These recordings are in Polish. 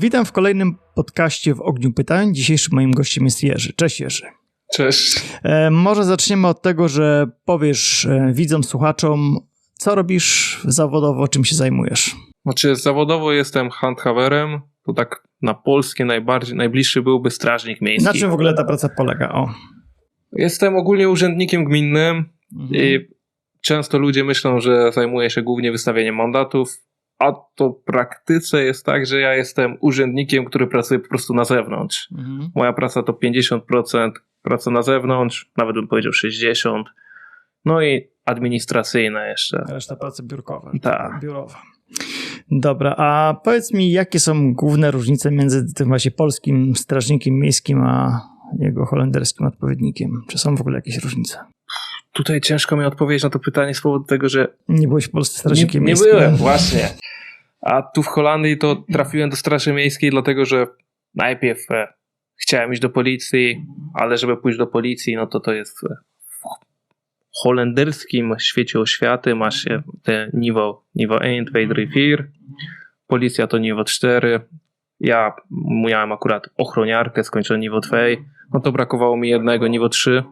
Witam w kolejnym podcaście w Ogniu Pytań. Dzisiejszym moim gościem jest Jerzy. Cześć Jerzy. Cześć. Może zaczniemy od tego, że powiesz widzom, słuchaczom, co robisz zawodowo, czym się zajmujesz. Znaczy zawodowo jestem handhaverem, to tak na polskie najbliższy byłby strażnik miejski. Na czym w ogóle ta praca polega? Jestem ogólnie urzędnikiem gminnym i często ludzie myślą, że zajmuję się głównie wystawianiem mandatów, a to w praktyce jest tak, że ja jestem urzędnikiem, który pracuje po prostu na zewnątrz. Moja praca to 50% praca na zewnątrz, nawet bym powiedział 60%, no i administracyjna jeszcze. Reszta pracy biurkowa. Tak. Biurowa. Dobra, a powiedz mi, jakie są główne różnice między tym właśnie polskim strażnikiem miejskim, a jego holenderskim odpowiednikiem? Czy są w ogóle jakieś różnice? Tutaj ciężko mi odpowiedzieć na to pytanie z powodu tego, że Nie byłeś w Polsce strażnikiem nie miejskim? Nie byłem, właśnie. A tu w Holandii to trafiłem do Straży Miejskiej, dlatego że najpierw chciałem iść do policji, ale żeby pójść do policji, no to jest w holenderskim świecie oświaty masz się te niveau 1, 2, 3, 4. Policja to niveau 4. Ja miałem akurat ochroniarkę, skończyłem niveau 2. No to brakowało mi jednego niveau 3.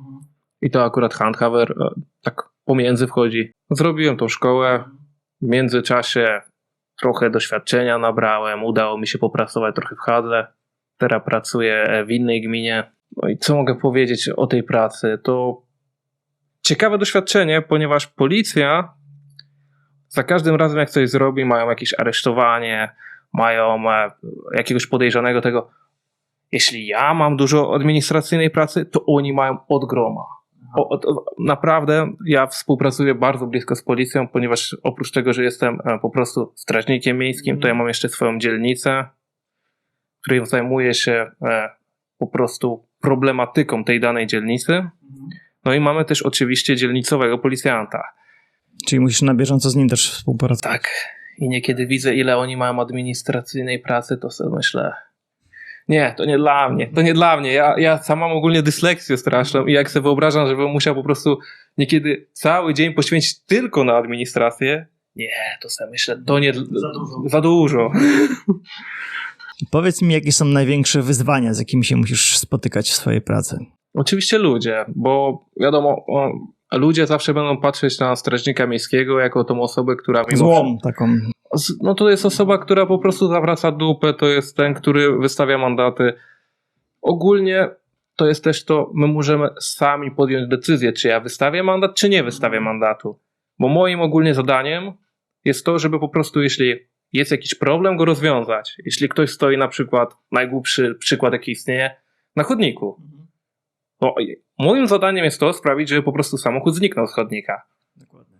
I to akurat handhaver tak pomiędzy wchodzi. Zrobiłem tą szkołę. W międzyczasie trochę doświadczenia nabrałem. Udało mi się popracować trochę w Hadle. Teraz pracuję w innej gminie. No i co mogę powiedzieć o tej pracy? To ciekawe doświadczenie, ponieważ policja za każdym razem jak coś zrobi, mają jakieś aresztowanie, mają jakiegoś podejrzanego tego. Jeśli ja mam dużo administracyjnej pracy, to oni mają od groma. Naprawdę ja współpracuję bardzo blisko z policją, ponieważ oprócz tego, że jestem po prostu strażnikiem miejskim, to ja mam jeszcze swoją dzielnicę, w której zajmuję się po prostu problematyką tej danej dzielnicy. No i mamy też oczywiście dzielnicowego policjanta. Czyli musisz na bieżąco z nim też współpracować. Tak. I niekiedy widzę, ile oni mają administracyjnej pracy, to sobie myślę, nie, to nie dla mnie, to nie dla mnie. Ja sam mam ogólnie dysleksję straszną i jak sobie wyobrażam, żebym musiał po prostu niekiedy cały dzień poświęcić tylko na administrację, nie, to sobie myślę, to nie za dużo. Powiedz mi, jakie są największe wyzwania, z jakimi się musisz spotykać w swojej pracy? Oczywiście ludzie, bo wiadomo, ludzie zawsze będą patrzeć na strażnika miejskiego jako tą osobę, która Złą taką. No to jest osoba, która po prostu zawraca dupę, to jest ten, który wystawia mandaty. Ogólnie to jest też to, my możemy sami podjąć decyzję, czy ja wystawię mandat, czy nie wystawię mandatu. Bo moim ogólnie zadaniem jest to, żeby po prostu, jeśli jest jakiś problem, go rozwiązać. Jeśli ktoś stoi na przykład, najgłupszy przykład jaki istnieje, na chodniku. No, moim zadaniem jest to sprawić, żeby po prostu samochód zniknął z chodnika. Dokładnie.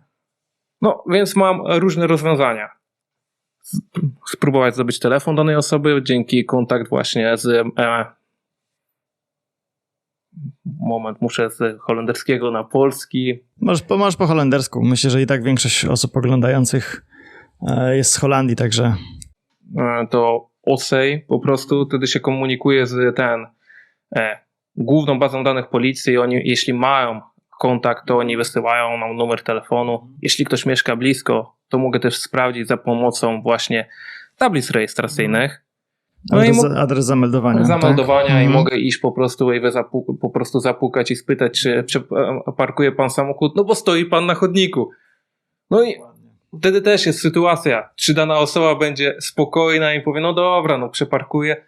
No, więc mam różne rozwiązania. Spróbować zdobyć telefon danej osoby, dzięki kontakt właśnie z muszę z holenderskiego na polski. Możesz po holendersku. Myślę, że i tak większość osób oglądających jest z Holandii, także... To OSEJ po prostu wtedy się komunikuje z główną bazą danych policji. Oni, jeśli mają kontakt, to oni wysyłają nam numer telefonu. Jeśli ktoś mieszka blisko, to mogę też sprawdzić za pomocą właśnie tablic rejestracyjnych. No adres zameldowania. Zameldowania i mogę iść po prostu zapukać i spytać, czy parkuje pan samochód, no bo stoi pan na chodniku. No i wtedy też jest sytuacja, czy dana osoba będzie spokojna i powie, no dobra, no przeparkuję,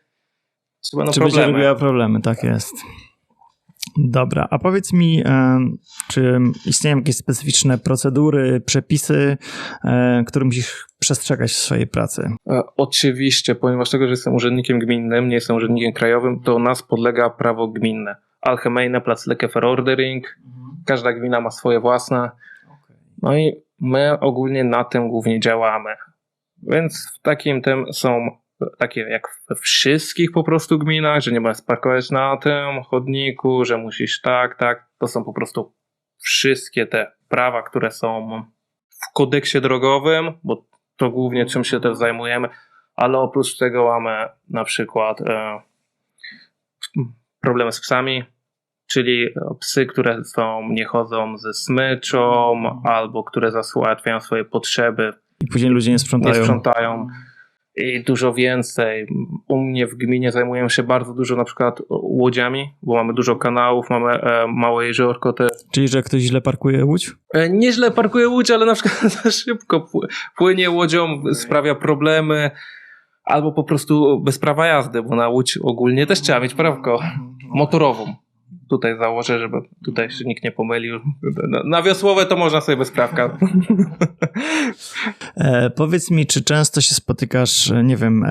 czy będą problemy. Będzie robiła problemy, tak jest. Dobra, a powiedz mi, czy istnieją jakieś specyficzne procedury, przepisy, które musisz przestrzegać w swojej pracy? Oczywiście, ponieważ tego, że jestem urzędnikiem gminnym, nie jestem urzędnikiem krajowym, to nas podlega prawo gminne. Algemene plaatselijke verordening, każda gmina ma swoje własne. No i my ogólnie na tym głównie działamy. Więc w takim tym są takie jak we wszystkich po prostu gminach, że nie możesz parkować na tym chodniku, że musisz tak. To są po prostu wszystkie te prawa, które są w kodeksie drogowym, bo to głównie czym się też zajmujemy, ale oprócz tego mamy na przykład problemy z psami, czyli psy, które nie chodzą ze smyczą albo które załatwiają swoje potrzeby. I później ludzie nie sprzątają. i dużo więcej. U mnie w gminie zajmujemy się bardzo dużo na przykład łodziami, bo mamy dużo kanałów, mamy małe jeziorko też. Czyli, że ktoś źle parkuje łódź? Nieźle parkuje łódź, ale na przykład za szybko płynie łodzią, sprawia problemy, albo po prostu bez prawa jazdy, bo na łódź ogólnie też trzeba mieć prawko motorową. Tutaj założę, żeby tutaj się nikt nie pomylił. Na wiosłowe to można sobie bez prawka. Powiedz mi, czy często się spotykasz, nie wiem,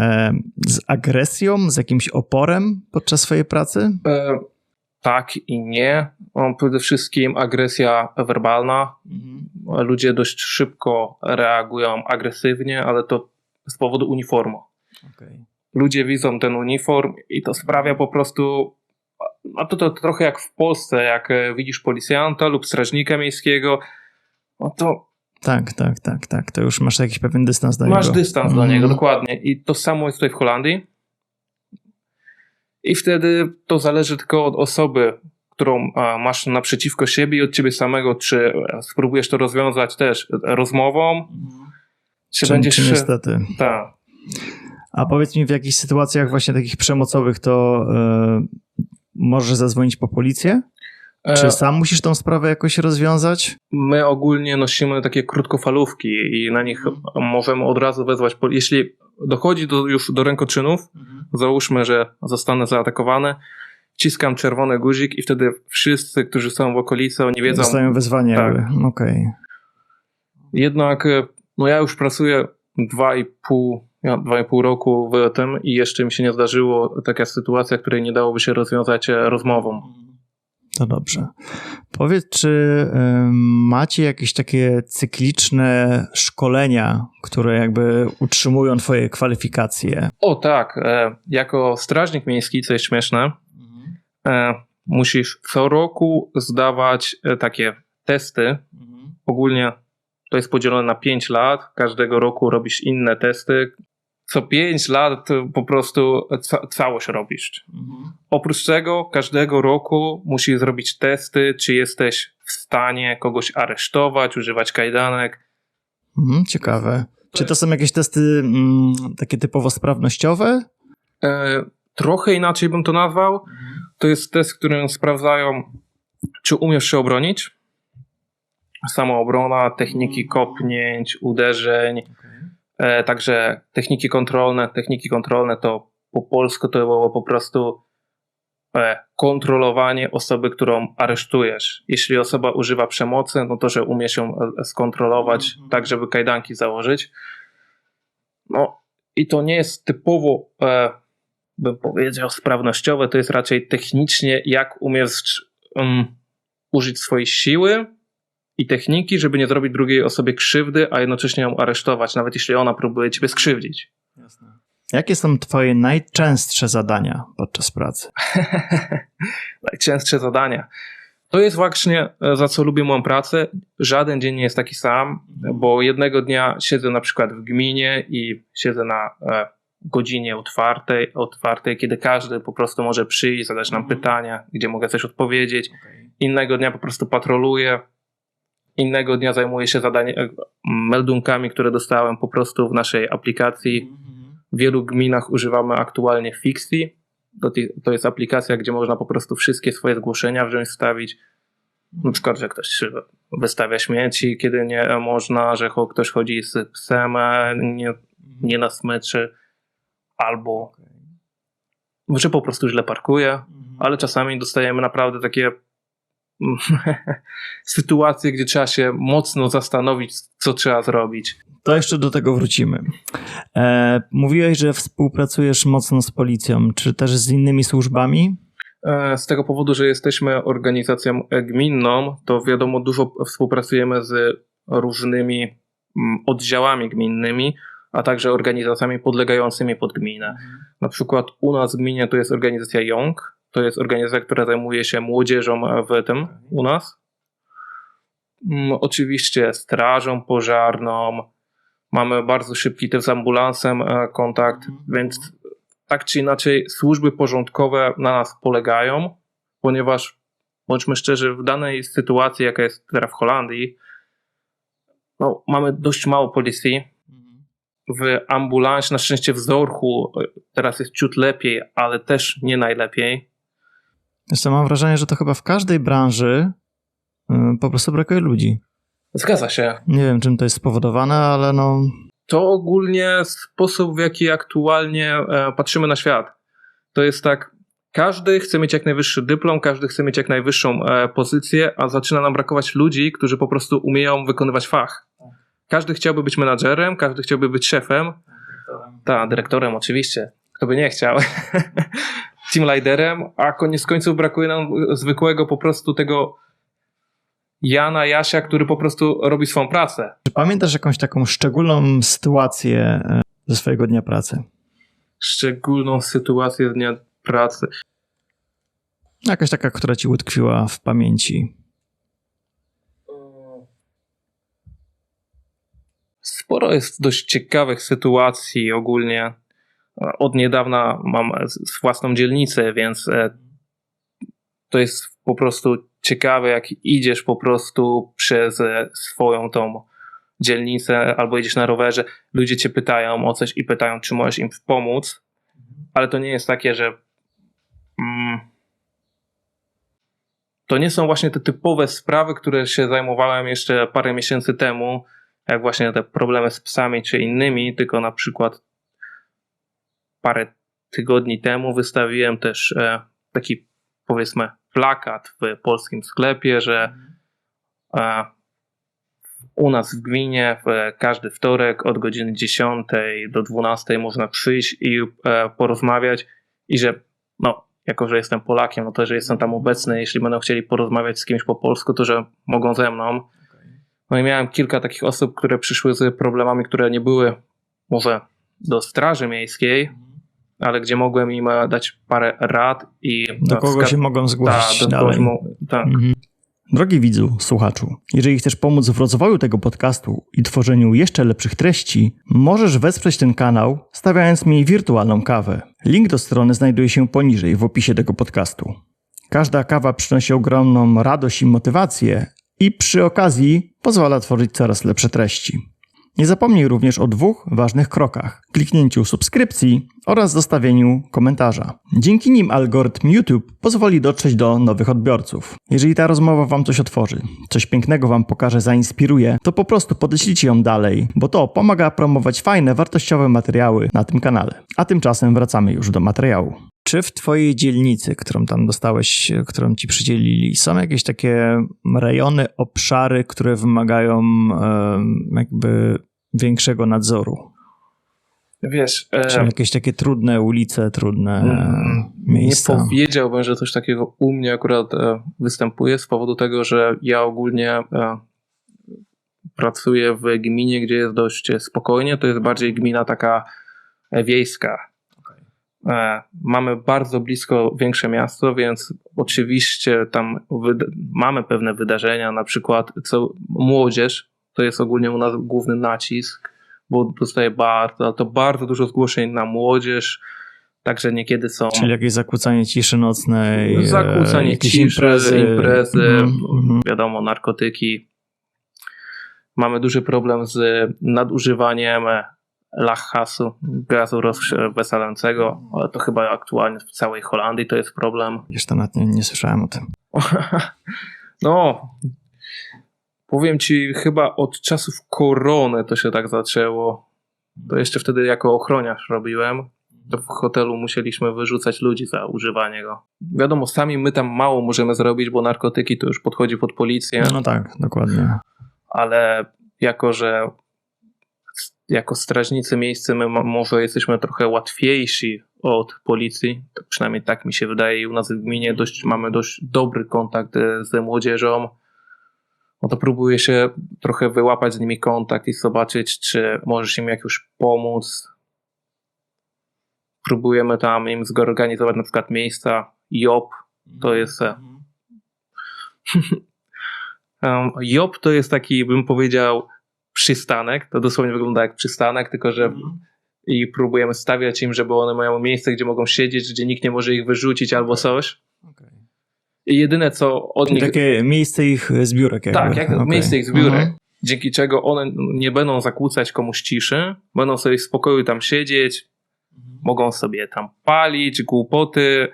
z agresją, z jakimś oporem podczas swojej pracy? Tak i nie. Przede wszystkim agresja werbalna. Ludzie dość szybko reagują agresywnie, ale to z powodu uniformu. Okay. Ludzie widzą ten uniform i to sprawia po prostu... A to trochę jak w Polsce, jak widzisz policjanta lub strażnika miejskiego, no to... Tak. To już masz jakiś pewien dystans do niego. Masz dystans do niego, dokładnie. I to samo jest tutaj w Holandii. I wtedy to zależy tylko od osoby, którą masz naprzeciwko siebie i od ciebie samego, czy spróbujesz to rozwiązać też rozmową, czy niestety. Tak. A powiedz mi, w jakichś sytuacjach właśnie takich przemocowych to możesz zadzwonić po policję? Czy sam musisz tą sprawę jakoś rozwiązać? My ogólnie nosimy takie krótkofalówki i na nich możemy od razu wezwać jeśli dochodzi już do rękoczynów, załóżmy, że zostanę zaatakowany, wciskam czerwony guzik i wtedy wszyscy, którzy są w okolicy, oni wiedzą... Dostają wezwanie. Tak. Okej. Jednak ja już pracuję 2,5 roku w tym i jeszcze mi się nie zdarzyło taka sytuacja, której nie dałoby się rozwiązać rozmową. To dobrze. Powiedz, czy macie jakieś takie cykliczne szkolenia, które jakby utrzymują twoje kwalifikacje? O tak, jako strażnik miejski, co jest śmieszne, musisz co roku zdawać takie testy. Ogólnie to jest podzielone na 5 lat, każdego roku robisz inne testy. Co 5 lat po prostu całość robisz. Oprócz tego każdego roku musisz zrobić testy, czy jesteś w stanie kogoś aresztować, używać kajdanek. Ciekawe. Czy to są jakieś testy takie typowo sprawnościowe? Trochę inaczej bym to nazwał. To jest test, którym sprawdzają, czy umiesz się obronić. Samoobrona, techniki kopnięć, uderzeń. Także techniki kontrolne to po polsku to było po prostu kontrolowanie osoby, którą aresztujesz. Jeśli osoba używa przemocy, no to że umie się skontrolować tak, żeby kajdanki założyć. No i to nie jest typowo, bym powiedział, sprawnościowe, to jest raczej technicznie, jak umiesz użyć swojej siły i techniki, żeby nie zrobić drugiej osobie krzywdy, a jednocześnie ją aresztować, nawet jeśli ona próbuje ciebie skrzywdzić. Jasne. Jakie są twoje najczęstsze zadania podczas pracy? Najczęstsze zadania. To jest właśnie, za co lubię moją pracę. Żaden dzień nie jest taki sam, bo jednego dnia siedzę na przykład w gminie i siedzę na godzinie otwartej, kiedy każdy po prostu może przyjść, zadać nam pytania, gdzie mogę coś odpowiedzieć. Innego dnia po prostu patroluję. Innego dnia zajmuję się meldunkami, które dostałem po prostu w naszej aplikacji. W wielu gminach używamy aktualnie Fixi. To jest aplikacja, gdzie można po prostu wszystkie swoje zgłoszenia wstawić. Na przykład, że ktoś wystawia śmieci, kiedy nie można, że ktoś chodzi z psem, nie na smyczy, albo że po prostu źle parkuje, ale czasami dostajemy naprawdę takie sytuacje, gdzie trzeba się mocno zastanowić, co trzeba zrobić. To jeszcze do tego wrócimy. Mówiłeś, że współpracujesz mocno z policją, czy też z innymi służbami? Z tego powodu, że jesteśmy organizacją gminną, to wiadomo, dużo współpracujemy z różnymi oddziałami gminnymi, a także organizacjami podlegającymi pod gminę. Na przykład u nas w gminie to jest organizacja JONG, to jest organizacja, która zajmuje się młodzieżą w tym u nas. Oczywiście strażą pożarną, mamy bardzo szybki też z ambulansem kontakt, więc tak czy inaczej służby porządkowe na nas polegają, ponieważ bądźmy szczerzy, w danej sytuacji, jaka jest teraz w Holandii, mamy dość mało policji. w ambulansie, na szczęście w Zorchu teraz jest ciut lepiej, ale też nie najlepiej. Jeszcze mam wrażenie, że to chyba w każdej branży po prostu brakuje ludzi. Zgadza się. Nie wiem, czym to jest spowodowane, ale no... To ogólnie sposób, w jaki aktualnie patrzymy na świat. To jest tak, każdy chce mieć jak najwyższy dyplom, każdy chce mieć jak najwyższą pozycję, a zaczyna nam brakować ludzi, którzy po prostu umieją wykonywać fach. Każdy chciałby być menadżerem, każdy chciałby być szefem. Tak, dyrektorem oczywiście. Kto by nie chciał. Team leaderem, a koniec końców brakuje nam zwykłego po prostu tego Jana, Jasia, który po prostu robi swoją pracę. Czy pamiętasz jakąś taką szczególną sytuację ze swojego dnia pracy? Szczególną sytuację z dnia pracy. Jakaś taka, która ci utkwiła w pamięci. Sporo jest dość ciekawych sytuacji ogólnie. Od niedawna mam własną dzielnicę, więc to jest po prostu ciekawe, jak idziesz po prostu przez swoją tą dzielnicę albo idziesz na rowerze, ludzie cię pytają o coś i pytają, czy możesz im pomóc, ale to nie jest takie, że to nie są właśnie te typowe sprawy, które się zajmowałem jeszcze parę miesięcy temu, jak właśnie te problemy z psami czy innymi, tylko na przykład parę tygodni temu wystawiłem też taki, powiedzmy, plakat w polskim sklepie, że u nas w gminie w każdy wtorek od godziny 10 do 12 można przyjść i porozmawiać i że no, jako że jestem Polakiem, no to że jestem tam obecny, jeśli będą chcieli porozmawiać z kimś po polsku, to że mogą ze mną. No i miałem kilka takich osób, które przyszły z problemami, które nie były może do Straży Miejskiej, ale gdzie mogłem im dać parę rad i... Do kogo się mogą zgłosić dalej. Tak. Drogi widzu, słuchaczu, jeżeli chcesz pomóc w rozwoju tego podcastu i tworzeniu jeszcze lepszych treści, możesz wesprzeć ten kanał, stawiając mi wirtualną kawę. Link do strony znajduje się poniżej w opisie tego podcastu. Każda kawa przynosi ogromną radość i motywację i przy okazji pozwala tworzyć coraz lepsze treści. Nie zapomnij również o 2 ważnych krokach: kliknięciu subskrypcji oraz zostawieniu komentarza. Dzięki nim algorytm YouTube pozwoli dotrzeć do nowych odbiorców. Jeżeli ta rozmowa wam coś otworzy, coś pięknego wam pokaże, zainspiruje, to po prostu podeślijcie ją dalej, bo to pomaga promować fajne, wartościowe materiały na tym kanale. A tymczasem wracamy już do materiału. Czy w twojej dzielnicy, którą tam dostałeś, którą ci przydzielili, są jakieś takie rejony, obszary, które wymagają jakby większego nadzoru? Wiesz... Czy jakieś takie trudne ulice, trudne miejsca? Nie powiedziałbym, że coś takiego u mnie akurat występuje z powodu tego, że ja ogólnie pracuję w gminie, gdzie jest dość spokojnie. To jest bardziej gmina taka wiejska. Mamy bardzo blisko większe miasto, więc oczywiście tam mamy pewne wydarzenia, na przykład młodzież, to jest ogólnie u nas główny nacisk, bo dostaje bardzo dużo zgłoszeń na młodzież, także niekiedy są... Czyli jakieś zakłócanie ciszy nocnej, zakłócanie ciszy, imprezy, wiadomo, narkotyki. Mamy duży problem z nadużywaniem Lachgasu, gazu rozweselającego, ale to chyba aktualnie w całej Holandii to jest problem. Wiesz, to nawet nie słyszałem o tym. No, powiem ci, chyba od czasów korony to się tak zaczęło. To jeszcze wtedy jako ochroniarz robiłem. To w hotelu musieliśmy wyrzucać ludzi za używanie go. Wiadomo, sami my tam mało możemy zrobić, bo narkotyki to już podchodzi pod policję. No tak, dokładnie. Ale jako strażnicy miejscy my może jesteśmy trochę łatwiejsi od policji, to przynajmniej tak mi się wydaje, i u nas w gminie mamy dość dobry kontakt z młodzieżą. No to próbuję się trochę wyłapać z nimi kontakt i zobaczyć, czy możesz im jakoś pomóc. Próbujemy tam im zorganizować na przykład miejsca. JOP to jest... JOP to jest taki, bym powiedział, przystanek. To dosłownie wygląda jak przystanek, tylko że i próbujemy stawiać im, żeby one mają miejsce, gdzie mogą siedzieć, gdzie nikt nie może ich wyrzucić albo coś. Okay. I jedyne co od czyli nich... takie miejsce ich zbiórek jakby. Tak, miejsce ich zbiórek. dzięki czego one nie będą zakłócać komuś ciszy, będą sobie w spokoju tam siedzieć, mogą sobie tam palić, głupoty,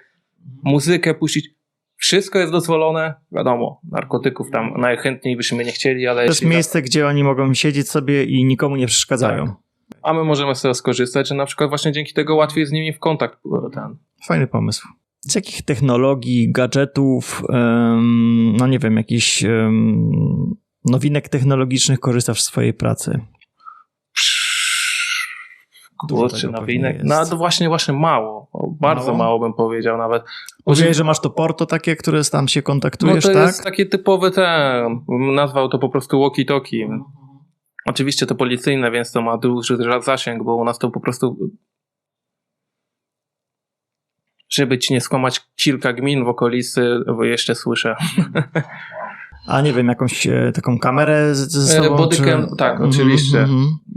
muzykę puścić. Wszystko jest dozwolone. Wiadomo, narkotyków tam najchętniej byśmy nie chcieli, ale... To jest miejsce, gdzie oni mogą siedzieć sobie i nikomu nie przeszkadzają. Tak. A my możemy z tego skorzystać, że na przykład właśnie dzięki tego łatwiej z nimi w kontakt. Fajny pomysł. Z jakich technologii, gadżetów, no nie wiem, jakichś nowinek technologicznych korzystasz w swojej pracy? Kurczę, nowinek. No to właśnie mało. Bardzo mało bym powiedział nawet. Powiedziałeś, że masz to Porto takie, które tam się kontaktujesz, no to tak? jest takie typowe nazwał to po prostu walkie-talkie. Oczywiście to policyjne, więc to ma duży zasięg, bo u nas to po prostu, żeby ci nie skłamać, kilka gmin w okolicy, bo jeszcze słyszę. A nie wiem, jakąś taką kamerę ze sobą? Bodycam, tak, oczywiście.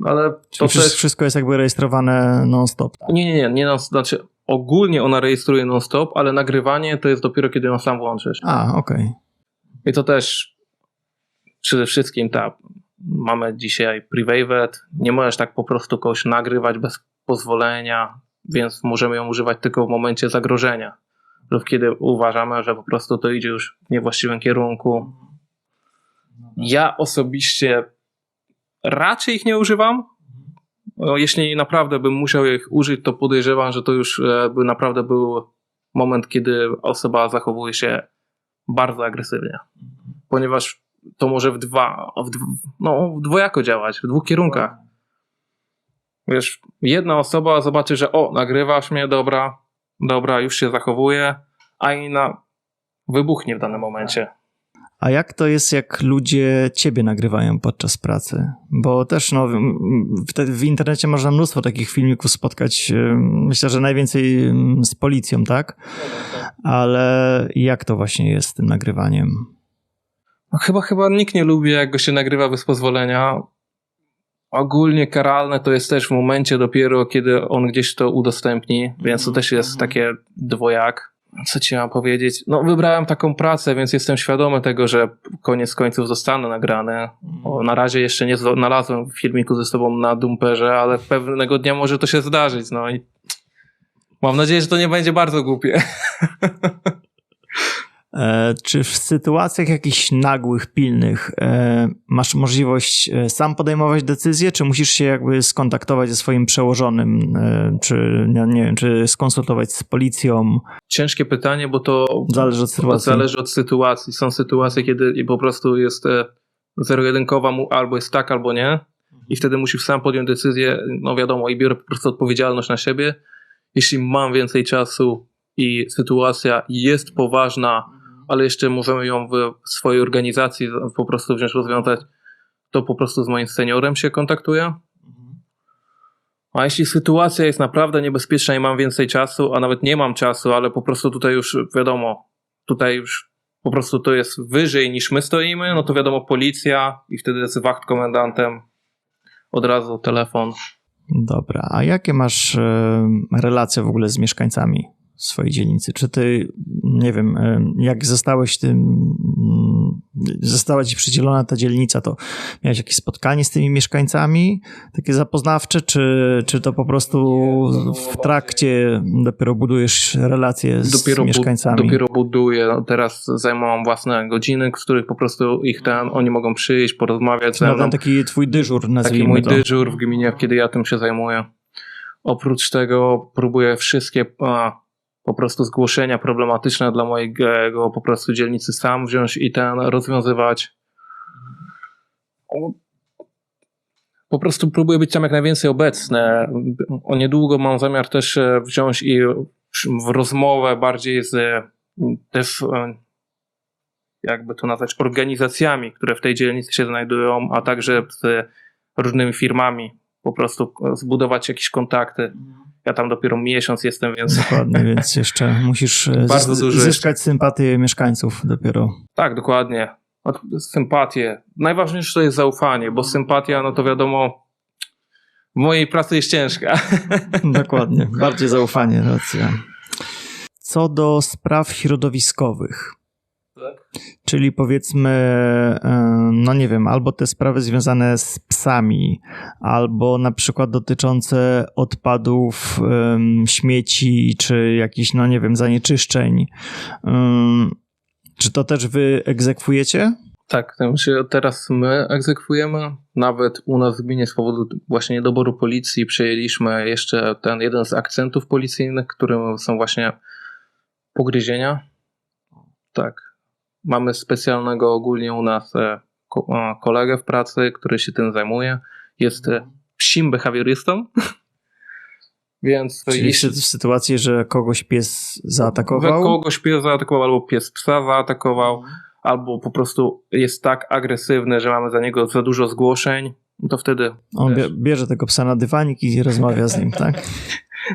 Ale to wszystko jest jakby rejestrowane non-stop. Tak? Nie znaczy ogólnie ona rejestruje non-stop, ale nagrywanie to jest dopiero kiedy ją sam włączysz. Okej. I to też przede wszystkim mamy dzisiaj private, nie możesz tak po prostu kogoś nagrywać bez pozwolenia, więc możemy ją używać tylko w momencie zagrożenia lub kiedy uważamy, że po prostu to idzie już w niewłaściwym kierunku. Ja osobiście raczej ich nie używam. Jeśli naprawdę bym musiał ich użyć, to podejrzewam, że to już by naprawdę był moment, kiedy osoba zachowuje się bardzo agresywnie. Ponieważ to może dwojako działać, w dwóch kierunkach. Wiesz, jedna osoba zobaczy, że nagrywasz mnie, dobra, już się zachowuje, a inna wybuchnie w danym momencie. A jak to jest, jak ludzie ciebie nagrywają podczas pracy? Bo też w internecie można mnóstwo takich filmików spotkać. Myślę, że najwięcej z policją, tak? Ale jak to właśnie jest z tym nagrywaniem? No chyba nikt nie lubi, jak go się nagrywa bez pozwolenia. Ogólnie karalne to jest też w momencie dopiero, kiedy on gdzieś to udostępni, więc to też jest takie dwojak. Co ci mam powiedzieć? No wybrałem taką pracę, więc jestem świadomy tego, że koniec końców zostanę nagrany. Na razie jeszcze nie znalazłem filmiku ze sobą na dumperze, ale pewnego dnia może to się zdarzyć. No i mam nadzieję, że to nie będzie bardzo głupie. Czy w sytuacjach jakichś nagłych, pilnych masz możliwość sam podejmować decyzje, czy musisz się jakby skontaktować ze swoim przełożonym, czy nie wiem, czy skonsultować z policją? Ciężkie pytanie, bo to zależy od sytuacji. Zależy od sytuacji. Są sytuacje, kiedy po prostu jest zero-jedynkowa, albo jest tak, albo nie, i wtedy musisz sam podjąć decyzję, no wiadomo, i biorę po prostu odpowiedzialność na siebie. Jeśli mam więcej czasu i sytuacja jest poważna, ale jeszcze możemy ją w swojej organizacji po prostu wziąć, rozwiązać, to po prostu z moim seniorem się kontaktuję. A jeśli sytuacja jest naprawdę niebezpieczna i mam więcej czasu, a nawet nie mam czasu, ale po prostu tutaj już wiadomo, tutaj już po prostu to jest wyżej niż my stoimy, no to wiadomo policja i wtedy jest wacht komendantem, od razu telefon. Dobra, a jakie masz relacje w ogóle z mieszkańcami swojej dzielnicy? Czy ty, nie wiem, jak została ci przydzielona ta dzielnica, to miałeś jakieś spotkanie z tymi mieszkańcami, takie zapoznawcze, czy to po prostu w trakcie dopiero budujesz relacje z mieszkańcami? Dopiero buduję. Teraz mam własne godziny, w których po prostu oni mogą przyjść, porozmawiać ze mną. Taki twój dyżur, nazwijmy Taki mój dyżur w gminie, kiedy ja tym się zajmuję. Oprócz tego próbuję wszystkie po prostu zgłoszenia problematyczne dla mojego po prostu dzielnicy sam wziąć i rozwiązywać. Po prostu próbuję być tam jak najwięcej obecny. Niedługo mam zamiar też wziąć i w rozmowę bardziej też jakby to nazwać organizacjami, które w tej dzielnicy się znajdują, a także z różnymi firmami. Po prostu zbudować jakieś kontakty. Ja tam dopiero miesiąc jestem, więc... Dokładnie, więc jeszcze musisz zyskać sympatię mieszkańców dopiero. Tak, dokładnie. Sympatię. Najważniejsze to jest zaufanie, bo sympatia, no to wiadomo, w mojej pracy jest ciężka. Dokładnie, bardziej zaufanie, racja. Co do spraw środowiskowych, Czyli powiedzmy, no nie wiem, albo te sprawy związane z psami, albo na przykład dotyczące odpadów, śmieci, czy jakichś, no nie wiem, zanieczyszczeń. Czy to też wy egzekwujecie? Tak, znaczy teraz my egzekwujemy. Nawet u nas w gminie z powodu właśnie niedoboru policji przejęliśmy jeszcze ten jeden z akcentów policyjnych, którym są właśnie pogryzienia. Tak. Mamy specjalnego ogólnie u nas kolegę w pracy, który się tym zajmuje. Jest psim behawiorystą. Więc Czyli jeśli w sytuacji, że kogoś pies zaatakował? kogoś pies zaatakował, albo pies psa zaatakował, albo po prostu jest tak agresywny, że mamy za niego za dużo zgłoszeń, to wtedy... On bierze tego psa na dywanik i rozmawia z nim, tak?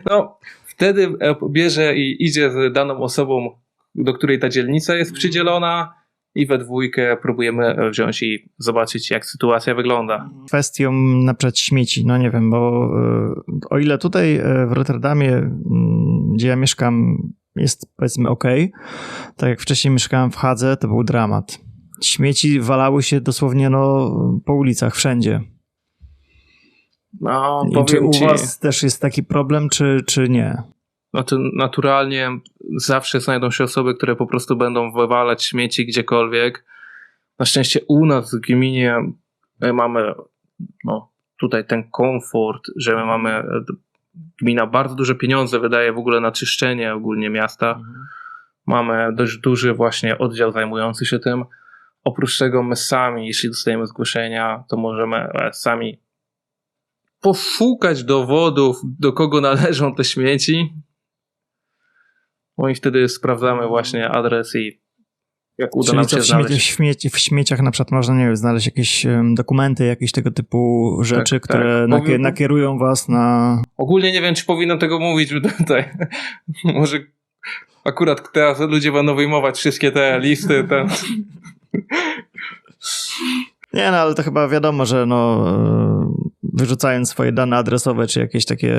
No, wtedy bierze i idzie z daną osobą, do której ta dzielnica jest przydzielona i we dwójkę próbujemy wziąć i zobaczyć, jak sytuacja wygląda. Kwestią na przykład śmieci, no nie wiem, bo o ile tutaj w Rotterdamie, gdzie ja mieszkam, jest powiedzmy okej, tak jak wcześniej mieszkałem w Hadze, to był dramat. Śmieci walały się dosłownie po ulicach, wszędzie. No, I czy powiem u ci, was też jest taki problem, czy nie? znaczy naturalnie zawsze znajdą się osoby, które po prostu będą wywalać śmieci gdziekolwiek. Na szczęście u nas w gminie mamy tutaj ten komfort, że my mamy, gmina bardzo duże pieniądze wydaje w ogóle na czyszczenie ogólnie miasta. Mamy dość duży właśnie oddział zajmujący się tym. Oprócz tego my sami, jeśli dostajemy zgłoszenia, to możemy sami poszukać dowodów, do kogo należą te śmieci. No i wtedy sprawdzamy właśnie adres i jak uda Czyli nam się znaleźć. w śmieciach na przykład można, nie wiem, znaleźć jakieś dokumenty, jakieś tego typu rzeczy, Tak, które tak. nakierują was na... Ogólnie nie wiem, czy powinnam tego mówić tutaj. Może akurat teraz ludzie będą wyjmować wszystkie te listy. Nie, no ale to chyba wiadomo, że wyrzucając swoje dane adresowe, czy jakieś takie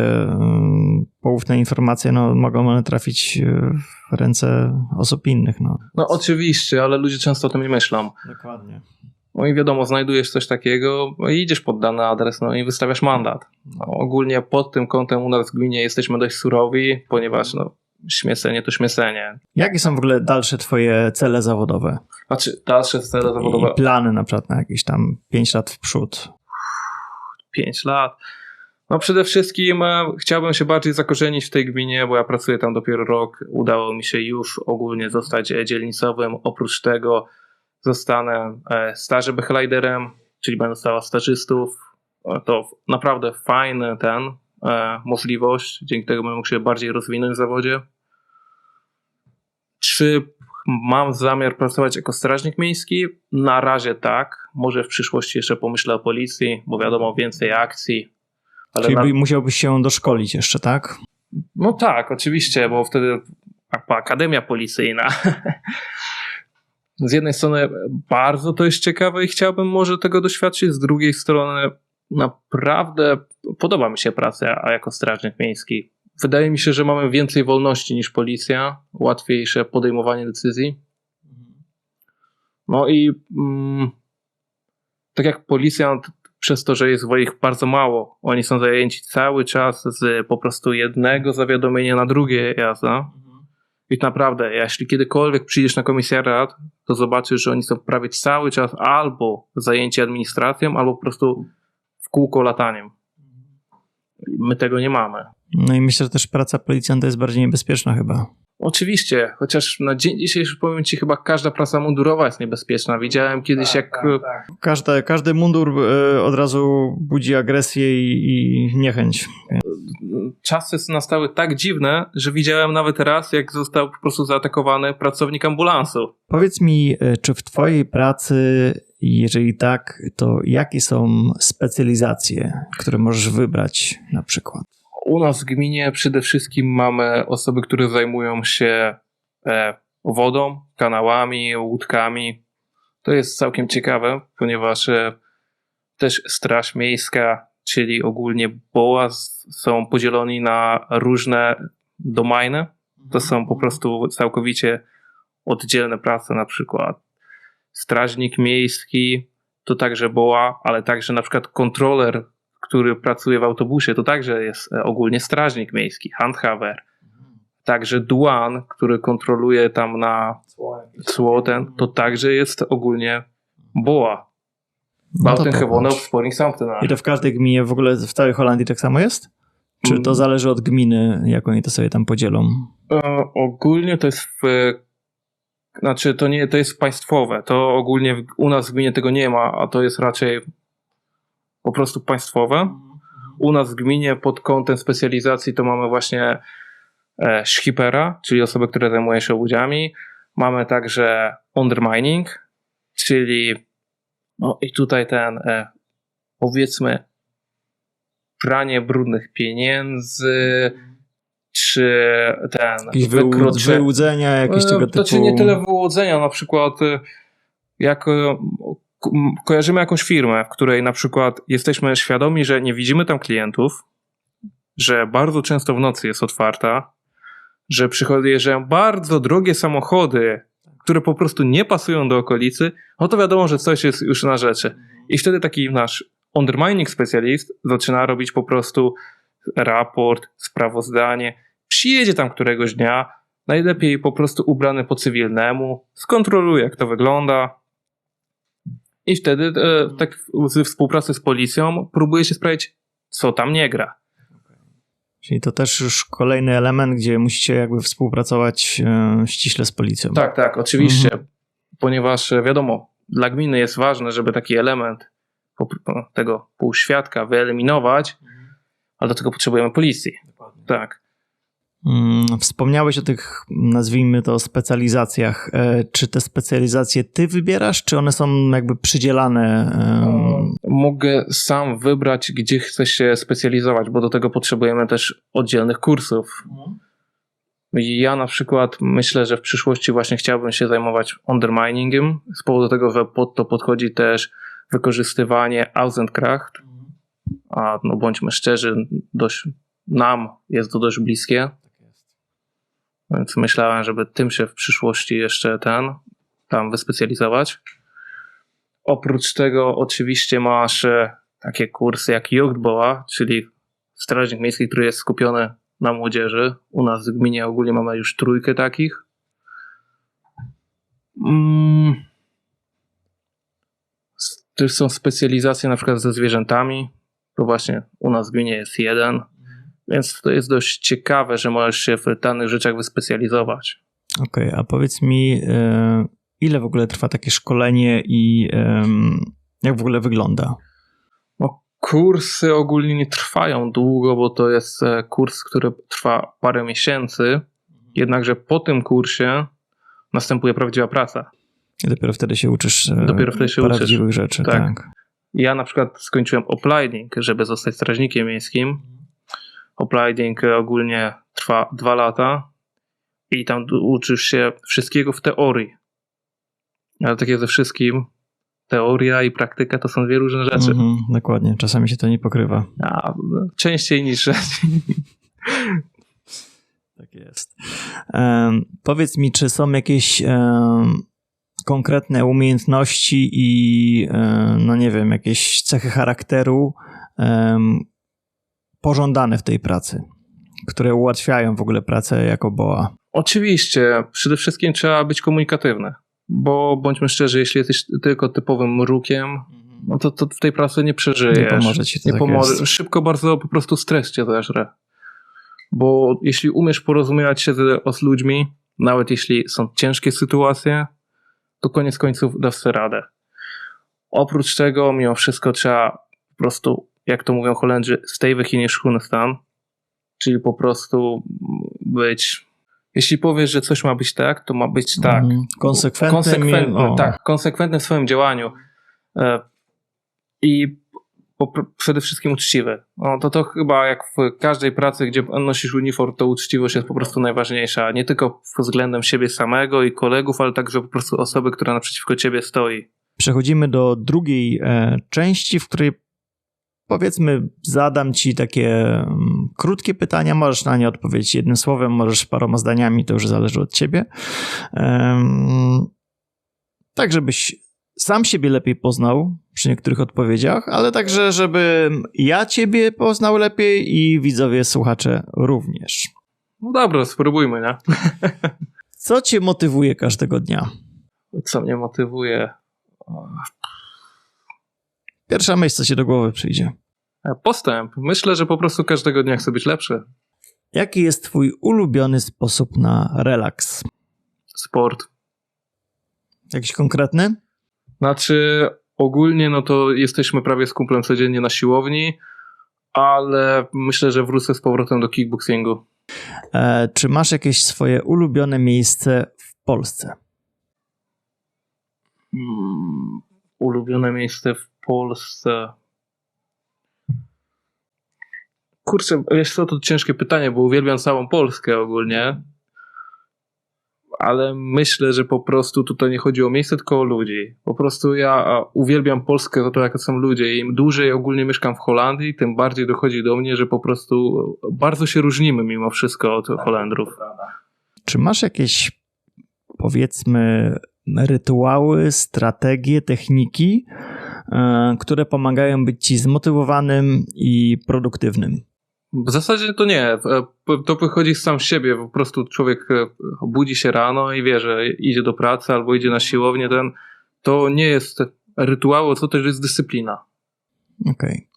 poufne informacje, mogą one trafić w ręce osób innych. No oczywiście, ale ludzie często o tym nie myślą. Dokładnie. No i wiadomo, znajdujesz coś takiego i idziesz pod dany adres, i wystawiasz mandat. Ogólnie pod tym kątem u nas w gminie jesteśmy dość surowi, ponieważ śmiecenie to śmiecenie. Jakie są w ogóle dalsze twoje cele zawodowe? Znaczy dalsze cele zawodowe. I plany na przykład na jakieś tam 5 lat w przód. 5 lat. No przede wszystkim chciałbym się bardziej zakorzenić w tej gminie, bo ja pracuję tam dopiero rok. Udało mi się już ogólnie zostać dzielnicowym. Oprócz tego zostanę stażem, czyli będę stała stażystów. To naprawdę fajny możliwość. Dzięki tego będę mógł się bardziej rozwinąć w zawodzie. Czy mam zamiar pracować jako strażnik miejski? Na razie tak. Może w przyszłości jeszcze pomyślę o policji, bo wiadomo, więcej akcji. Ale Czyli musiałbyś się doszkolić jeszcze, tak? No tak, oczywiście, bo wtedy akademia policyjna. Z jednej strony bardzo to jest ciekawe i chciałbym może tego doświadczyć, z drugiej strony naprawdę podoba mi się praca jako strażnik miejski. Wydaje mi się, że mamy więcej wolności niż policja, łatwiejsze podejmowanie decyzji. No i tak jak policjant, przez to, że jest ich bardzo mało, oni są zajęci cały czas z po prostu jednego zawiadomienia na drugie jazda. I naprawdę, jeśli kiedykolwiek przyjdziesz na komisariat, to zobaczysz, że oni są prawie cały czas albo zajęci administracją, albo po prostu w kółko lataniem. My tego nie mamy. No i myślę, że też praca policjanta jest bardziej niebezpieczna chyba. Oczywiście, chociaż na dzień dzisiejszy powiem ci, chyba każda praca mundurowa jest niebezpieczna. Widziałem kiedyś Każdy mundur od razu budzi agresję i niechęć. Czasy nastały tak dziwne, że widziałem nawet raz, jak został po prostu zaatakowany pracownik ambulansu. Powiedz mi, czy w twojej pracy, jeżeli tak, to jakie są specjalizacje, które możesz wybrać na przykład? U nas w gminie przede wszystkim mamy osoby, które zajmują się wodą, kanałami, łódkami. To jest całkiem ciekawe, ponieważ też Straż Miejska, czyli ogólnie BOAS, są podzieloni na różne domainy. To są po prostu całkowicie oddzielne prace, na przykład strażnik miejski, to także BOA, ale także na przykład kontroler, który pracuje w autobusie, to także jest ogólnie strażnik miejski, handhaver. Także Duan, który kontroluje tam na cło ten, to także jest ogólnie BOA. Buitengewoon Opsporing Ambtenaar. I to w każdej gminie, w ogóle w całej Holandii tak samo jest? Czy to zależy od gminy, jak oni to sobie tam podzielą? Ogólnie to jest znaczy to jest państwowe. To ogólnie u nas w gminie tego nie ma, a to jest raczej po prostu państwowe. U nas w gminie pod kątem specjalizacji to mamy właśnie schipera, czyli osobę, która zajmuje się łudziami. Mamy także undermining, czyli no i tutaj ten powiedzmy pranie brudnych pieniędzy, czy ten jakieś wyłudzenia, jakieś tego typu... To czy nie tyle wyłudzenia, na przykład jak kojarzymy jakąś firmę, w której na przykład jesteśmy świadomi, że nie widzimy tam klientów, że bardzo często w nocy jest otwarta, że przyjeżdżają bardzo drogie samochody, które po prostu nie pasują do okolicy, no to wiadomo, że coś jest już na rzeczy. I wtedy taki nasz undermining specjalist zaczyna robić po prostu raport, sprawozdanie, przyjedzie tam któregoś dnia, najlepiej po prostu ubrany po cywilnemu, skontroluje jak to wygląda i wtedy tak we współpracy z policją próbuje się sprawdzić, co tam nie gra. Czyli to też już kolejny element, gdzie musicie jakby współpracować ściśle z policją. Tak, oczywiście, ponieważ wiadomo, dla gminy jest ważne, żeby taki element tego półświadka wyeliminować, ale do tego potrzebujemy policji. Dokładnie. Tak. Wspomniałeś o tych, nazwijmy to, specjalizacjach. Czy te specjalizacje ty wybierasz, czy one są jakby przydzielane? Mogę sam wybrać, gdzie chcę się specjalizować, bo do tego potrzebujemy też oddzielnych kursów. Ja na przykład myślę, że w przyszłości właśnie chciałbym się zajmować underminingiem, z powodu tego, że pod to podchodzi też wykorzystywanie Ausentkracht, a no bądźmy szczerzy, nam jest to dość bliskie. Więc myślałem, żeby tym się w przyszłości jeszcze tam wyspecjalizować. Oprócz tego oczywiście masz takie kursy jak Jeugdboa, czyli strażnik miejski, który jest skupiony na młodzieży. U nas w gminie ogólnie mamy już 3 takich. To są specjalizacje na przykład ze zwierzętami. To właśnie u nas w gminie jest 1. Więc to jest dość ciekawe, że możesz się w danych rzeczach wyspecjalizować. Okej, a powiedz mi, ile w ogóle trwa takie szkolenie i jak w ogóle wygląda? No, kursy ogólnie nie trwają długo, bo to jest kurs, który trwa parę miesięcy. Jednakże po tym kursie następuje prawdziwa praca. I dopiero wtedy się uczysz prawdziwych rzeczy. Tak. Ja na przykład skończyłem opliding, żeby zostać strażnikiem miejskim. Opliding ogólnie trwa 2 lata i tam uczysz się wszystkiego w teorii. Ale tak jak ze wszystkim, teoria i praktyka to są 2 różne rzeczy. Dokładnie, czasami się to nie pokrywa. A częściej niż rzadziej. Tak jest. Powiedz mi, czy są jakieś konkretne umiejętności i no nie wiem, jakieś cechy charakteru pożądane w tej pracy, które ułatwiają w ogóle pracę jako BOA? Oczywiście. Przede wszystkim trzeba być komunikatywny, bo bądźmy szczerzy, jeśli jesteś tylko typowym mrukiem, no to w tej pracy nie przeżyjesz. Nie pomoże ci to. Szybko bardzo po prostu stres cię zeżre. Bo jeśli umiesz porozumiewać się z ludźmi, nawet jeśli są ciężkie sytuacje, to koniec końców dasz sobie radę. Oprócz tego, mimo wszystko trzeba po prostu, jak to mówią Holendrzy, stevig in je schoenen staan. Czyli po być... Jeśli powiesz, że coś ma być tak, to ma być tak. Konsekwentny w swoim działaniu. I przede wszystkim uczciwy. No, to chyba jak w każdej pracy, gdzie nosisz uniform, to uczciwość jest po prostu najważniejsza. Nie tylko pod względem siebie samego i kolegów, ale także po prostu osoby, która naprzeciwko ciebie stoi. Przechodzimy do drugiej części, w której Powiedzmy, zadam ci takie krótkie pytania, możesz na nie odpowiedzieć jednym słowem, możesz paroma zdaniami, to już zależy od ciebie. Tak, żebyś sam siebie lepiej poznał przy niektórych odpowiedziach, ale także, żeby ja ciebie poznał lepiej i widzowie, słuchacze również. No dobra, spróbujmy, nie? Co cię motywuje każdego dnia? Co mnie motywuje? Pierwsza myśl, co ci do głowy przyjdzie. Postęp. Myślę, że po prostu każdego dnia chcę być lepszy. Jaki jest twój ulubiony sposób na relaks? Sport. Jakiś konkretny? Znaczy, ogólnie no to jesteśmy prawie z kumplem codziennie na siłowni, ale myślę, że wrócę z powrotem do kickboxingu. Czy masz jakieś swoje ulubione miejsce w Polsce? Ulubione miejsce w Polsce. Kurczę, wiesz co, to ciężkie pytanie, bo uwielbiam całą Polskę ogólnie, ale myślę, że po prostu tutaj nie chodzi o miejsce, tylko o ludzi. Po prostu ja uwielbiam Polskę za to, jak są ludzie. Im dłużej ogólnie mieszkam w Holandii, tym bardziej dochodzi do mnie, że po prostu bardzo się różnimy mimo wszystko od Holendrów. Czy masz jakieś, powiedzmy, rytuały, strategie, techniki, które pomagają być ci zmotywowanym i produktywnym? W zasadzie to nie. To wychodzi sam z siebie. Po prostu człowiek budzi się rano i wie, że idzie do pracy albo idzie na siłownię. To nie jest rytuał, to też jest dyscyplina. Okej.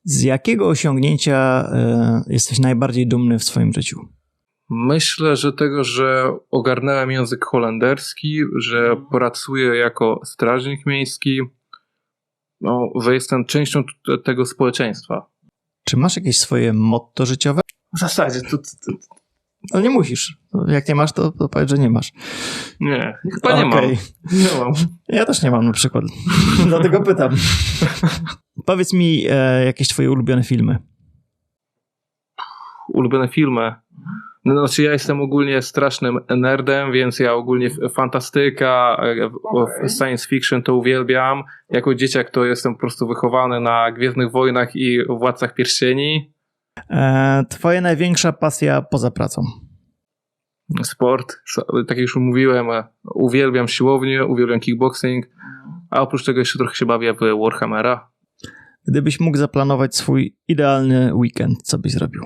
Z jakiego osiągnięcia jesteś najbardziej dumny w swoim życiu? Myślę, że tego, że ogarnąłem język holenderski, że pracuję jako strażnik miejski, no, że jestem częścią tego społeczeństwa. Czy masz jakieś swoje motto życiowe? W zasadzie No nie musisz. Jak nie masz, to powiedz, że nie masz. nie, chyba nie mam. Nie mam. Ja też nie mam na przykład. Dlatego pytam. Powiedz mi jakieś twoje ulubione filmy. Ulubione filmy. No, znaczy ja jestem ogólnie strasznym nerdem, więc ja ogólnie fantastyka, science fiction to uwielbiam. Jako dzieciak to jestem po prostu wychowany na Gwiezdnych Wojnach i Władcach Pierścieni. Twoja największa pasja poza pracą? Sport, tak jak już mówiłem, uwielbiam siłownię, uwielbiam kickboxing, a oprócz tego jeszcze trochę się bawię w Warhammera. Gdybyś mógł zaplanować swój idealny weekend, co byś zrobił?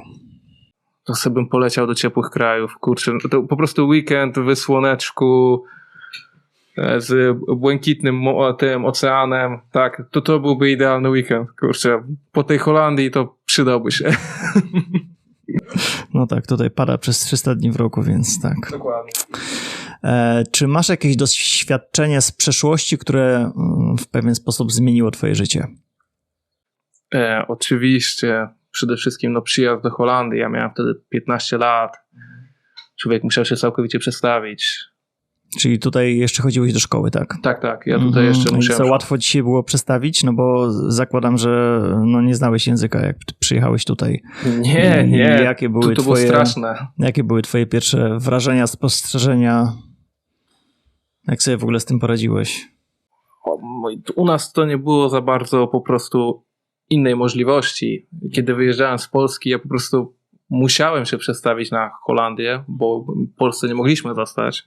To sobie bym poleciał do ciepłych krajów, kurczę, to po prostu weekend w słoneczku, z błękitnym tym oceanem, tak, to byłby idealny weekend, kurczę, po tej Holandii to przydałby się. No tak, tutaj pada przez 300 dni w roku, więc tak. Dokładnie. Czy masz jakieś doświadczenie z przeszłości, które w pewien sposób zmieniło twoje życie? Oczywiście. Przede wszystkim przyjazd do Holandii. Ja miałem wtedy 15 lat. Człowiek musiał się całkowicie przestawić. Czyli tutaj jeszcze chodziłeś do szkoły, tak? Tak. Ja tutaj jeszcze musiałem... I co, łatwo ci się było przestawić? No bo zakładam, że nie znałeś języka, jak przyjechałeś tutaj. Nie. Jakie były to było straszne. Jakie były twoje pierwsze wrażenia, spostrzeżenia? Jak sobie w ogóle z tym poradziłeś? U nas to nie było za bardzo po prostu innej możliwości. Kiedy wyjeżdżałem z Polski, ja po prostu musiałem się przestawić na Holandię, bo w Polsce nie mogliśmy zostać.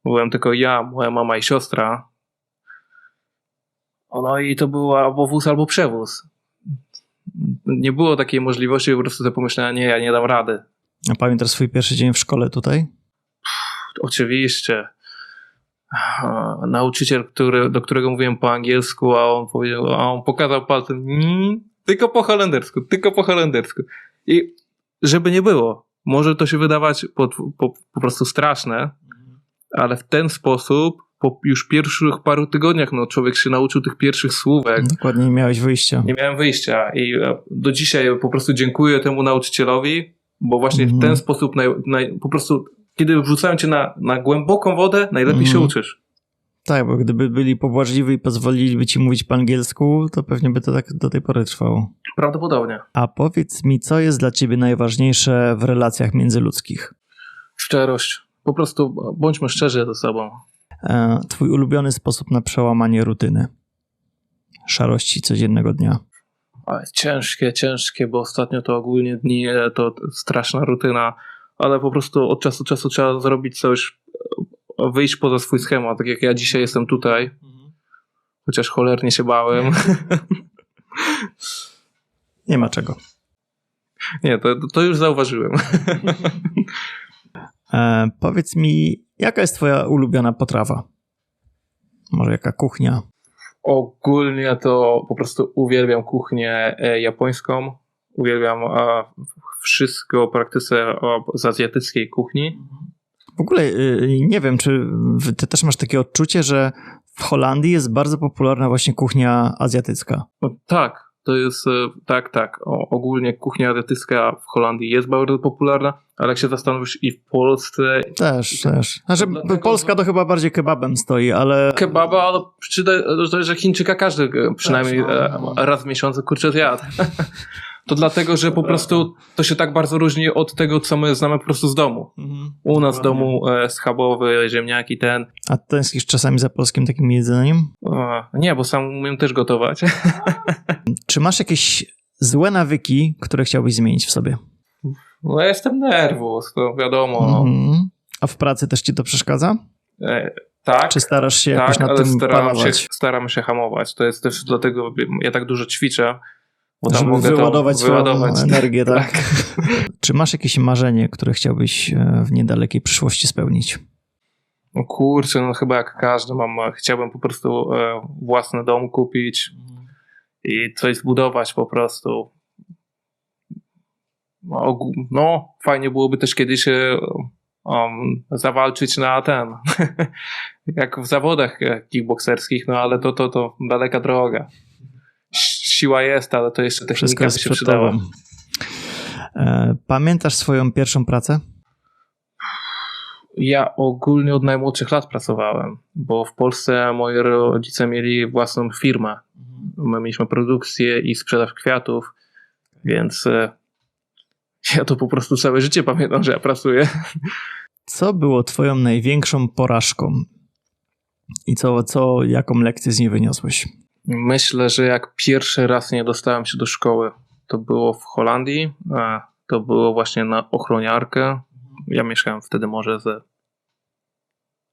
Byłem tylko ja, moja mama i siostra. No i to było albo wóz, albo przewóz. Nie było takiej możliwości, po prostu sobie pomyślałem, nie, ja nie dam rady. A pamiętasz swój pierwszy dzień w szkole tutaj? Oczywiście. Nauczyciel, do którego mówiłem po angielsku, a on pokazał palcem tylko po holendersku. I żeby nie było, może to się wydawać po prostu straszne, ale w ten sposób po już pierwszych paru tygodniach człowiek się nauczył tych pierwszych słówek. Dokładnie, nie miałeś wyjścia. Nie miałem wyjścia i do dzisiaj po prostu dziękuję temu nauczycielowi, bo właśnie w ten sposób po prostu kiedy wrzucają cię na głęboką wodę, najlepiej się uczysz. Tak, bo gdyby byli pobłażliwi i pozwoliliby ci mówić po angielsku, to pewnie by to tak do tej pory trwało. Prawdopodobnie. A powiedz mi, co jest dla ciebie najważniejsze w relacjach międzyludzkich? Szczerość. Po prostu bądźmy szczerzy ze sobą. Twój ulubiony sposób na przełamanie rutyny, szarości codziennego dnia? Ale ciężkie, bo ostatnio to ogólnie dni to straszna rutyna, ale po prostu od czasu do czasu trzeba zrobić coś, wyjść poza swój schemat, tak jak ja dzisiaj jestem tutaj, chociaż cholernie się bałem. Nie ma czego. Nie, to już zauważyłem. Powiedz mi, jaka jest twoja ulubiona potrawa? Może jaka kuchnia? Ogólnie to po prostu uwielbiam kuchnię japońską. Uwielbiam wszystko praktyce z azjatyckiej kuchni. W ogóle nie wiem, czy ty też masz takie odczucie, że w Holandii jest bardzo popularna właśnie kuchnia azjatycka. No, tak, to jest tak. Ogólnie kuchnia azjatycka w Holandii jest bardzo popularna, ale jak się zastanowisz i w Polsce... Też. Znaczy, Dlatego, Polska to chyba bardziej kebabem stoi, ale... Kebaba, ale że Chińczyka każdy przynajmniej raz w miesiącu kurczę zjadł. To dlatego, że po prostu to się tak bardzo różni od tego, co my znamy po prostu z domu. U nas w domu schabowy, ziemniaki, ten. A tęsknisz czasami za polskim takim jedzeniem? Nie, bo sam umiem też gotować. Czy masz jakieś złe nawyki, które chciałbyś zmienić w sobie? No ja jestem nerwus, to wiadomo. A w pracy też ci to przeszkadza? Tak. Czy starasz się jakoś nad ale tym panować? staram się hamować. To jest też dlatego, ja tak dużo ćwiczę. Bo tam żeby mogę wyładować swoją energię, tak? Tak. Czy masz jakieś marzenie, które chciałbyś w niedalekiej przyszłości spełnić? No kurczę, no chyba jak każdy chciałbym po prostu własny dom kupić i coś zbudować po prostu. No fajnie byłoby też kiedyś zawalczyć na ten, jak w zawodach kickbokserskich, no ale to daleka droga. Siła jest, ale to jeszcze technika by się przydała. Pamiętasz swoją pierwszą pracę? Ja ogólnie od najmłodszych lat pracowałem, bo w Polsce moi rodzice mieli własną firmę. My mieliśmy produkcję i sprzedaż kwiatów, więc ja to po prostu całe życie pamiętam, że ja pracuję. Co było twoją największą porażką? I jaką lekcję z niej wyniosłeś? Myślę, że jak pierwszy raz nie dostałem się do szkoły, to było w Holandii, to było właśnie na ochroniarkę. Ja mieszkałem wtedy może ze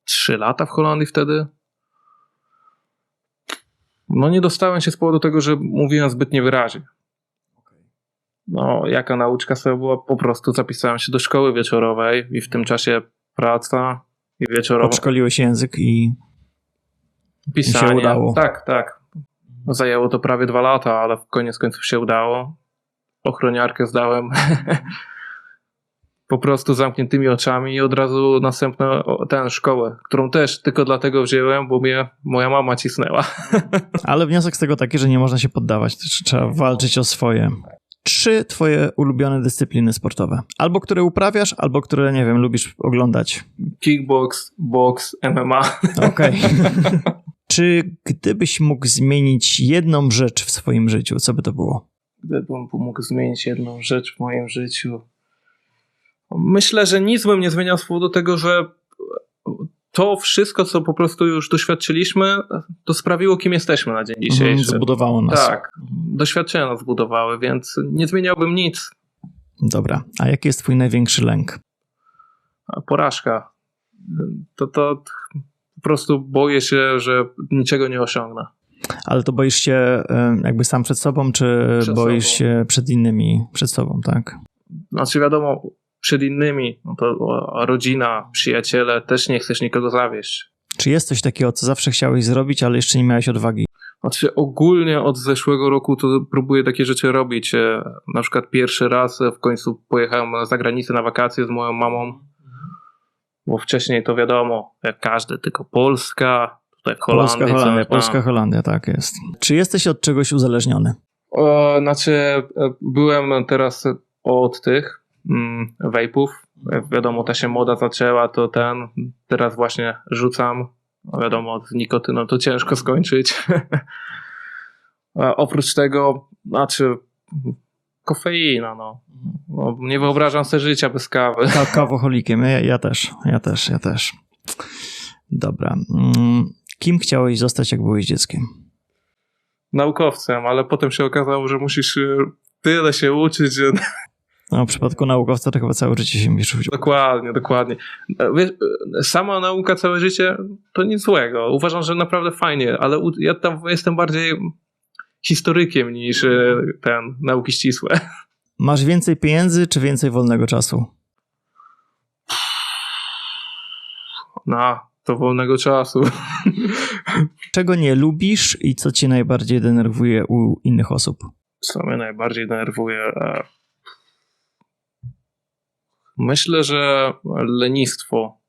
3 lata w Holandii wtedy. No nie dostałem się z powodu tego, że mówiłem zbyt niewyraźnie. No jaka nauczka sobie była? Po prostu zapisałem się do szkoły wieczorowej i w tym czasie praca i wieczorowa. Odszkoliłeś język i pisanie. się udało. Tak. Zajęło to prawie 2 lata, ale w koniec końców się udało. Ochroniarkę zdałem po prostu zamkniętymi oczami i od razu następną szkołę, którą też tylko dlatego wziąłem, bo mnie moja mama cisnęła. Ale wniosek z tego taki, że nie można się poddawać. Trzeba walczyć o swoje. 3 twoje ulubione dyscypliny sportowe. Albo które uprawiasz, albo które, nie wiem, lubisz oglądać. Kickbox, boks, MMA. Okej. Czy gdybyś mógł zmienić jedną rzecz w swoim życiu, co by to było? Gdybym mógł zmienić jedną rzecz w moim życiu. Myślę, że nic bym nie zmieniał z powodu tego, że to wszystko, co po prostu już doświadczyliśmy, to sprawiło, kim jesteśmy na dzień dzisiejszy. Zbudowało nas. Tak, doświadczenia nas zbudowały, więc nie zmieniałbym nic. Dobra, a jaki jest twój największy lęk? Porażka. To po prostu boję się, że niczego nie osiągnę. Ale to boisz się jakby sam przed sobą, czy boisz się przed innymi, przed sobą, tak? Znaczy wiadomo, przed innymi, no to rodzina, przyjaciele, też nie chcesz nikogo zawieść. Czy jest coś takiego, co zawsze chciałeś zrobić, ale jeszcze nie miałeś odwagi? Znaczy ogólnie od zeszłego roku to próbuję takie rzeczy robić. Na przykład pierwszy raz w końcu pojechałem za granicę na wakacje z moją mamą, bo wcześniej to wiadomo, jak każdy, tylko Polska, tutaj w Holandii. Polska, Holandia, tak jest. Czy jesteś od czegoś uzależniony? Znaczy byłem teraz od tych vape'ów. Wiadomo, ta się moda zaczęła, to teraz właśnie rzucam. Wiadomo, z nikotyną to ciężko skończyć. Oprócz tego, znaczy kofeina, no. Nie wyobrażam sobie życia bez kawy. Kawoholikiem, ja też. Dobra. Kim chciałeś zostać, jak byłeś dzieckiem? naukowcem, ale potem się okazało, że musisz tyle się uczyć, że... No, w przypadku naukowca to chyba całe życie się musisz uczyć. Dokładnie. Wiesz, sama nauka całe życie to nic złego. Uważam, że naprawdę fajnie, ale ja tam jestem bardziej historykiem niż ten nauki ścisłe. Masz więcej pieniędzy czy więcej wolnego czasu? To wolnego czasu. Czego nie lubisz i co cię najbardziej denerwuje u innych osób? Co mnie najbardziej denerwuje? Myślę, że lenistwo.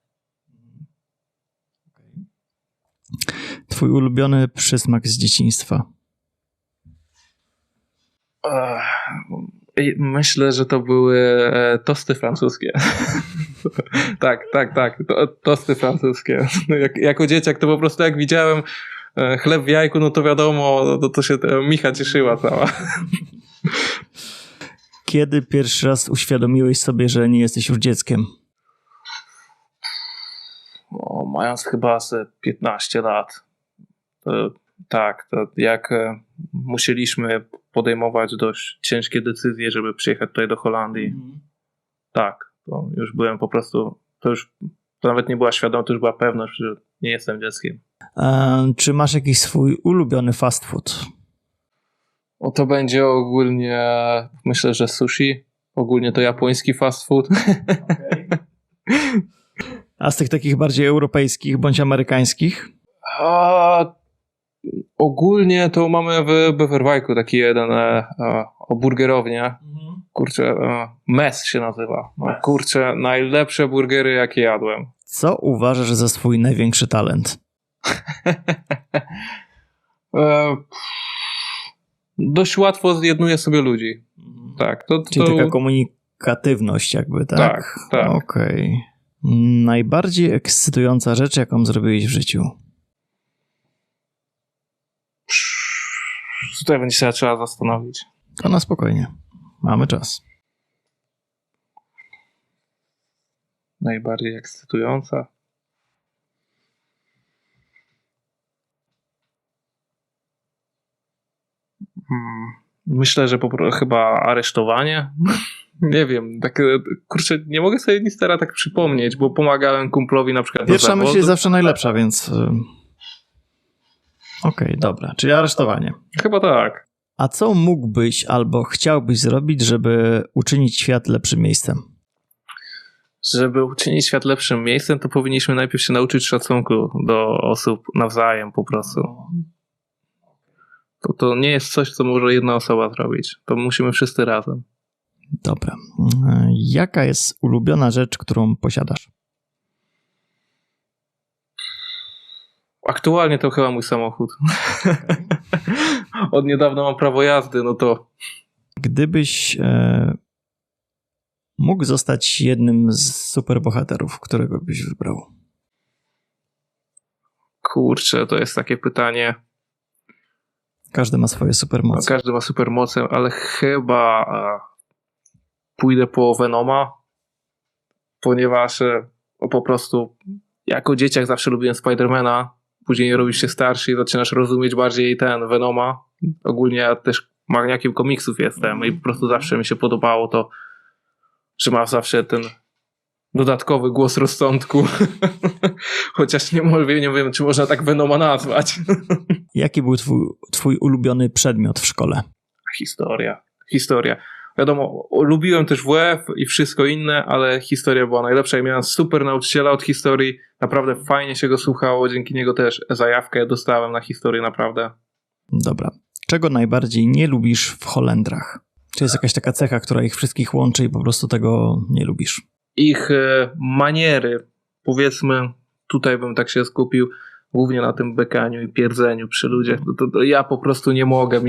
Twój ulubiony przysmak z dzieciństwa? Myślę, że to były tosty francuskie. Tak. Tosty francuskie. Jako dzieciak to po prostu jak widziałem chleb w jajku, no to wiadomo, to się Micha cieszyła cała. Kiedy pierwszy raz uświadomiłeś sobie, że nie jesteś już dzieckiem? Mając chyba 15 lat. To jak musieliśmy podejmować dość ciężkie decyzje, żeby przyjechać tutaj do Holandii. Tak, to już byłem po prostu, to nawet nie była świadomość, to już była pewność, że nie jestem dzieckiem. Czy masz jakiś swój ulubiony fast food? To będzie ogólnie, myślę, że sushi. Ogólnie to japoński fast food. Okay. A z tych takich bardziej europejskich bądź amerykańskich? Ogólnie to mamy w Beverwijku taki jeden burgerownię. Kurczę, Mes się nazywa. Kurczę, najlepsze burgery jakie jadłem. Co uważasz za swój największy talent? Dość łatwo zjednuję sobie ludzi. Tak. Czyli taka komunikatywność jakby, tak? Tak. Okej. Najbardziej ekscytująca rzecz, jaką zrobiłeś w życiu? Tutaj będzie się trzeba zastanowić. To na spokojnie. Mamy czas. Najbardziej ekscytująca? Myślę, że chyba aresztowanie. Nie wiem, tak, kurczę, nie mogę sobie nic teraz tak przypomnieć, bo pomagałem kumplowi na przykład. Pierwsza myśl jest zawsze najlepsza, więc... Okej, dobra, czyli aresztowanie. Chyba tak. A co mógłbyś albo chciałbyś zrobić, żeby uczynić świat lepszym miejscem? Żeby uczynić świat lepszym miejscem, to powinniśmy najpierw się nauczyć szacunku do osób nawzajem po prostu. To nie jest coś, co może jedna osoba zrobić. To musimy wszyscy razem. Dobra. Jaka jest ulubiona rzecz, którą posiadasz? Aktualnie to chyba mój samochód. Od niedawna mam prawo jazdy, no to... Gdybyś mógł zostać jednym z superbohaterów, którego byś wybrał? Kurczę, to jest takie pytanie. Każdy ma swoje supermoce. Każdy ma supermoce, ale chyba pójdę po Venoma, ponieważ po prostu jako dzieciak zawsze lubiłem Spidermana. Później robisz się starszy i zaczynasz rozumieć bardziej Venoma. Ogólnie ja też maniakiem komiksów jestem i po prostu zawsze mi się podobało to, że ma zawsze ten dodatkowy głos rozsądku. Chociaż nie wiem, czy można tak Venoma nazwać. Jaki był twój ulubiony przedmiot w szkole? Historia. Wiadomo, lubiłem też WF i wszystko inne, ale historia była najlepsza i miałem super nauczyciela od historii. Naprawdę fajnie się go słuchało, dzięki niego też zajawkę dostałem na historię, naprawdę. Dobra. Czego najbardziej nie lubisz w Holendrach? Czy jest jakaś taka cecha, która ich wszystkich łączy i po prostu tego nie lubisz? Ich maniery, powiedzmy, tutaj bym tak się skupił, głównie na tym bekaniu i pierdzeniu przy ludziach. To ja po prostu nie mogę.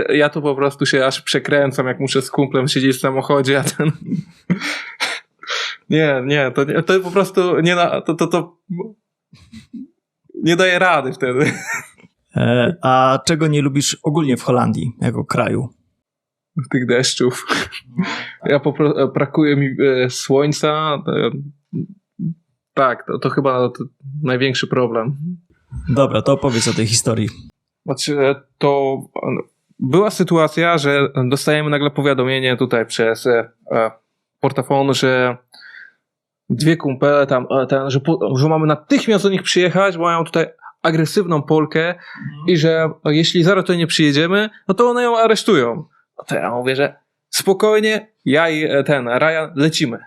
Ja to po prostu się aż przekręcam, jak muszę z kumplem siedzieć w samochodzie, a ten... To po prostu to nie daje rady wtedy. A czego nie lubisz ogólnie w Holandii, jako kraju? Tych deszczów. Brakuje mi słońca. Tak, to chyba największy problem. Dobra, to opowiedz o tej historii. Znaczy, to była sytuacja, że dostajemy nagle powiadomienie tutaj przez portafon, że dwie kumpele tam, że mamy natychmiast do nich przyjechać, bo mają tutaj agresywną Polkę i że jeśli zaraz tutaj nie przyjedziemy, no to one ją aresztują. No to ja mówię, że spokojnie, ja i Ryan lecimy.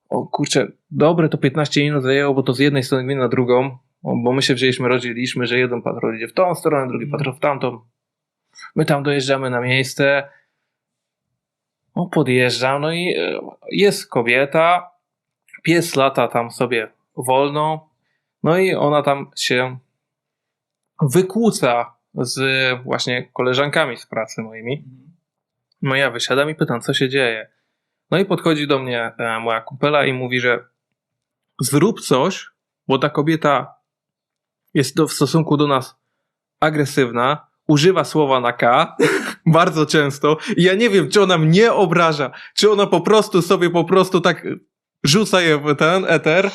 O kurczę, dobre to 15 minut zajęło, bo to z jednej strony na drugą, bo my się rozdzieliliśmy, że jeden patrol idzie w tą stronę, drugi patrol w tamtą. My tam dojeżdżamy na miejsce, podjeżdżam, no i jest kobieta, pies lata tam sobie wolno, no i ona tam się wykłóca z właśnie koleżankami z pracy moimi. No ja wysiadam i pytam, co się dzieje. No i podchodzi do mnie moja kumpela i mówi, że zrób coś, bo ta kobieta jest w stosunku do nas agresywna, używa słowa na K bardzo często i ja nie wiem, czy ona mnie obraża, czy ona po prostu tak rzuca je w ten eter.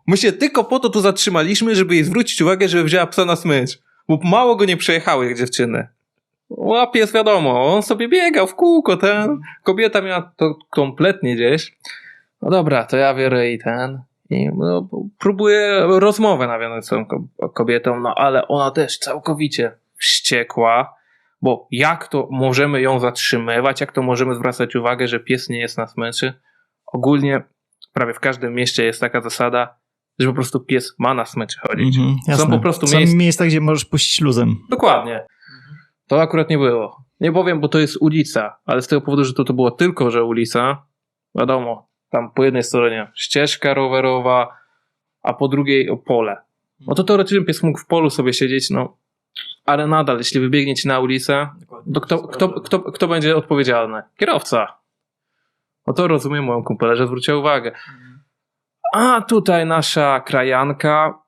My się tylko po to tu zatrzymaliśmy, żeby jej zwrócić uwagę, żeby wzięła psa na smycz, bo mało go nie przejechały jak dziewczyny. A pies wiadomo, on sobie biegał w kółko, kobieta miała to kompletnie gdzieś. No dobra, to ja biorę i próbuję rozmowę nawiązać z tą kobietą, no ale ona też całkowicie wściekła, bo jak to możemy ją zatrzymywać, jak to możemy zwracać uwagę, że pies nie jest na smyczy. Ogólnie prawie w każdym mieście jest taka zasada, że po prostu pies ma na smyczy chodzić. Jasne. Są po prostu miejsca, gdzie możesz puścić luzem. Dokładnie. To akurat nie było. Nie powiem, bo to jest ulica, ale z tego powodu, że to było tylko, że ulica, wiadomo, tam po jednej stronie ścieżka rowerowa, a po drugiej pole. No to teoretycznie pies mógł w polu sobie siedzieć, no, ale nadal, jeśli wybiegniecie na ulicę, to kto będzie odpowiedzialny? Kierowca. No to rozumiem moją kumpelę, że zwróciła uwagę. A tutaj nasza krajanka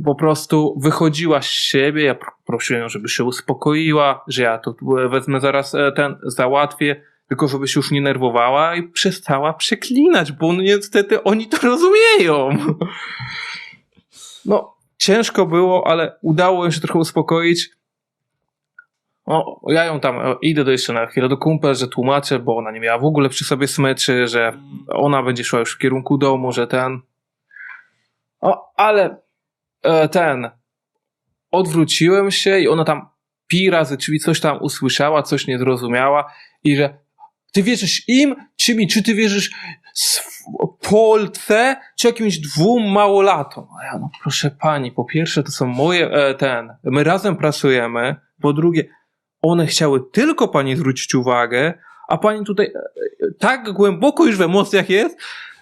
po prostu wychodziła z siebie, ja prosiłem ją, żeby się uspokoiła, że ja to wezmę zaraz załatwię, tylko żeby się już nie nerwowała i przestała przeklinać, bo niestety oni to rozumieją. No, ciężko było, ale udało się trochę uspokoić. No, ja ją tam idę jeszcze na chwilę do kumpel, że tłumaczę, bo ona nie miała w ogóle przy sobie smyczy, że ona będzie szła już w kierunku domu, że ale odwróciłem się i ona tam razy, czyli coś tam usłyszała, coś nie zrozumiała i że ty wierzysz im, czy ty wierzysz Polce, czy jakimś dwóm małolatom? A ja, no proszę pani, po pierwsze to są moje, my razem pracujemy, po drugie one chciały tylko pani zwrócić uwagę, a pani tutaj tak głęboko już w emocjach jest,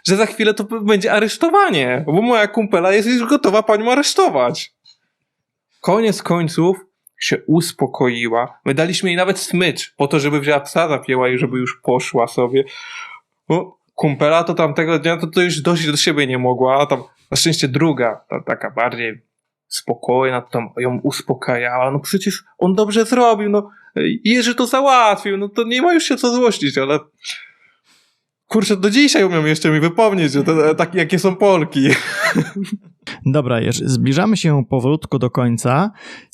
że za chwilę to będzie aresztowanie, bo moja kumpela jest już gotowa panią aresztować. Koniec końców się uspokoiła. My daliśmy jej nawet smycz, po to, żeby wzięła psa, zapięła i żeby już poszła sobie. No, kumpela to tamtego dnia to już dojść do siebie nie mogła, a tam na szczęście druga, taka bardziej spokojna, to tam ją uspokajała. No przecież on dobrze zrobił, no Jerzy to załatwił, no to nie ma już się co złościć, ale kurczę, do dzisiaj umiem jeszcze mi wypomnieć, że takie jakie są Polki. Dobra, Jerzy, zbliżamy się powolutku do końca.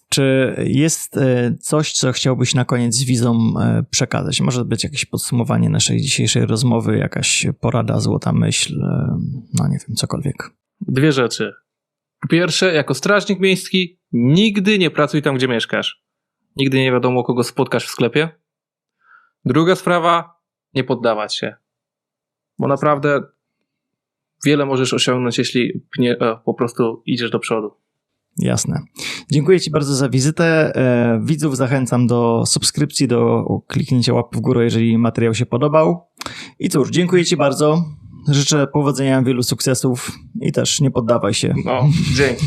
Czy jest coś, co chciałbyś na koniec widzom przekazać? Może być jakieś podsumowanie naszej dzisiejszej rozmowy, jakaś porada, złota myśl, no nie wiem, cokolwiek. Dwie rzeczy. Po pierwsze, jako strażnik miejski nigdy nie pracuj tam, gdzie mieszkasz. Nigdy nie wiadomo, kogo spotkasz w sklepie. Druga sprawa, nie poddawać się. Bo naprawdę wiele możesz osiągnąć, jeśli po prostu idziesz do przodu. Jasne. Dziękuję ci bardzo za wizytę. Widzów zachęcam do subskrypcji, do kliknięcia łapy w górę, jeżeli materiał się podobał. I cóż, dziękuję ci bardzo. Życzę powodzenia, wielu sukcesów i też nie poddawaj się. No, dzięki.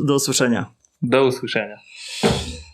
Do usłyszenia. Do usłyszenia.